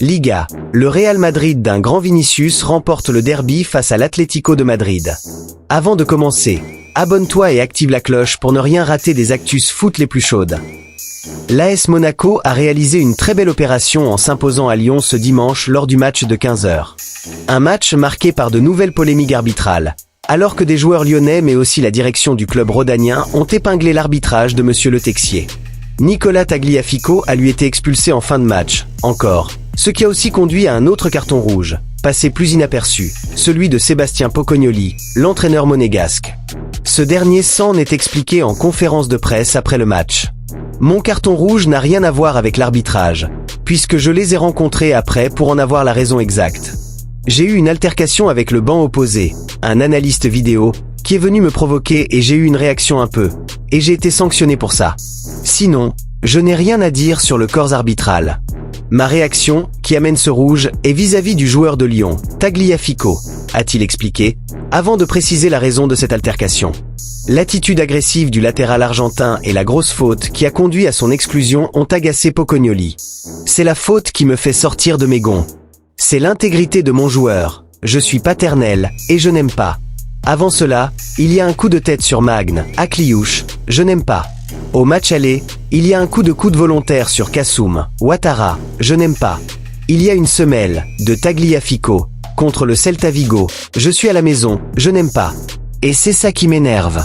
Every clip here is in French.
Liga. Le Real Madrid d'un grand Vinicius remporte le derby face à l'Atlético de Madrid. Avant de commencer, abonne-toi et active la cloche pour ne rien rater des actus foot les plus chaudes. L'AS Monaco a réalisé une très belle opération en s'imposant à Lyon ce dimanche lors du match de 15h. Un match marqué par de nouvelles polémiques arbitrales, alors que des joueurs lyonnais mais aussi la direction du club rhodanien ont épinglé l'arbitrage de Monsieur Le Texier. Nicolas Tagliafico a lui été expulsé en fin de match, encore, ce qui a aussi conduit à un autre carton rouge, passé plus inaperçu, celui de Sébastien Pocognoli, l'entraîneur monégasque. Ce dernier s'en est expliqué en conférence de presse après le match. Mon carton rouge n'a rien à voir avec l'arbitrage, puisque je les ai rencontrés après pour en avoir la raison exacte. J'ai eu une altercation avec le banc opposé, un analyste vidéo, qui est venu me provoquer et j'ai eu une réaction un peu, et j'ai été sanctionné pour ça. Sinon, je n'ai rien à dire sur le corps arbitral. Ma réaction, qui amène ce rouge, est vis-à-vis du joueur de Lyon, Tagliafico, a-t-il expliqué, avant de préciser la raison de cette altercation. L'attitude agressive du latéral argentin et la grosse faute qui a conduit à son exclusion ont agacé Pocognoli. C'est la faute qui me fait sortir de mes gonds. C'est l'intégrité de mon joueur, je suis paternel, et je n'aime pas. Avant cela, il y a un coup de tête sur Magne, à Cliouche, je n'aime pas. Au match aller, il y a un coup de coude volontaire sur Kassoum, Ouattara, je n'aime pas. Il y a une semelle, de Tagliafico, contre le Celta Vigo, je suis à la maison, je n'aime pas. Et c'est ça qui m'énerve.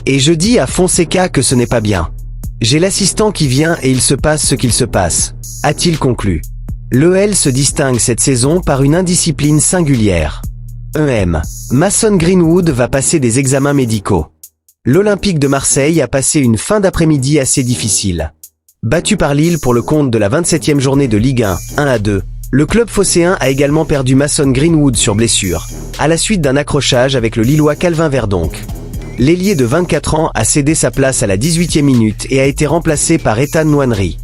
Et je dis à Fonseca que ce n'est pas bien. J'ai l'assistant qui vient et il se passe ce qu'il se passe, a-t-il conclu. L'EL se distingue cette saison par une indiscipline singulière. Mason Greenwood va passer des examens médicaux. L'Olympique de Marseille a passé une fin d'après-midi assez difficile. Battu par Lille pour le compte de la 27e journée de Ligue 1, 1-2, le club phocéen a également perdu Mason Greenwood sur blessure, à la suite d'un accrochage avec le Lillois Calvin Verdonck. L'ailier de 24 ans a cédé sa place à la 18e minute et a été remplacé par Ethan Nwaneri.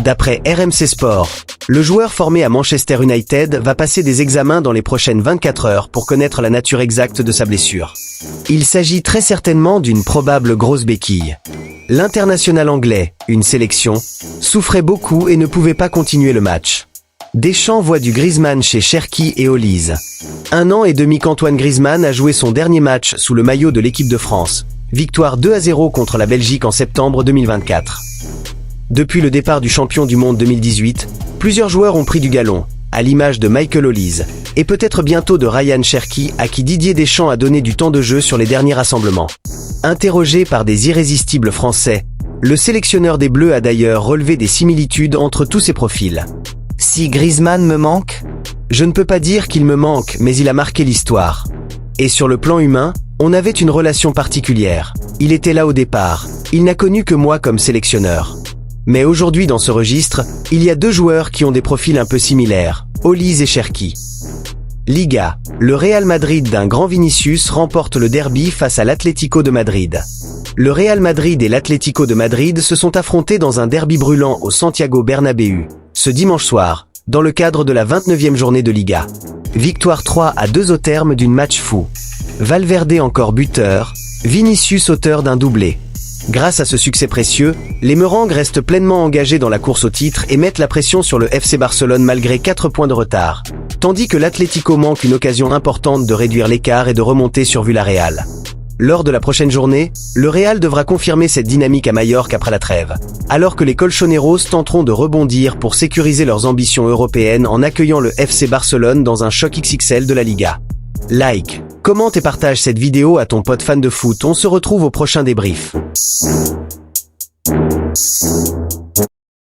D'après RMC Sport, le joueur formé à Manchester United va passer des examens dans les prochaines 24 heures pour connaître la nature exacte de sa blessure. Il s'agit très certainement d'une probable grosse béquille. L'international anglais, une sélection, souffrait beaucoup et ne pouvait pas continuer le match. Deschamps voit du Griezmann chez Cherki et Olise. 1 an et demi qu'Antoine Griezmann a joué son dernier match sous le maillot de l'équipe de France. Victoire 2-0 contre la Belgique en septembre 2024. Depuis le départ du champion du monde 2018, plusieurs joueurs ont pris du galon, à l'image de Michael Olise, et peut-être bientôt de Ryan Cherki à qui Didier Deschamps a donné du temps de jeu sur les derniers rassemblements. Interrogé par des irrésistibles Français, le sélectionneur des Bleus a d'ailleurs relevé des similitudes entre tous ces profils. Si Griezmann me manque, je ne peux pas dire qu'il me manque, mais il a marqué l'histoire. Et sur le plan humain, on avait une relation particulière. Il était là au départ, il n'a connu que moi comme sélectionneur. Mais aujourd'hui dans ce registre, il y a 2 joueurs qui ont des profils un peu similaires, Olise et Cherki. Liga. Le Real Madrid d'un grand Vinicius remporte le derby face à l'Atlético de Madrid. Le Real Madrid et l'Atlético de Madrid se sont affrontés dans un derby brûlant au Santiago Bernabéu, ce dimanche soir, dans le cadre de la 29e journée de Liga. Victoire 3-2 au terme d'une match fou. Valverde encore buteur, Vinicius auteur d'un doublé. Grâce à ce succès précieux, les Merengues restent pleinement engagés dans la course au titre et mettent la pression sur le FC Barcelone malgré 4 points de retard, tandis que l'Atlético manque une occasion importante de réduire l'écart et de remonter sur Villarreal. Lors de la prochaine journée, le Real devra confirmer cette dynamique à Majorque après la trêve, alors que les Colchoneros tenteront de rebondir pour sécuriser leurs ambitions européennes en accueillant le FC Barcelone dans un choc XXL de la Liga. Like, commente et partage cette vidéo à ton pote fan de foot. On se retrouve au prochain débrief.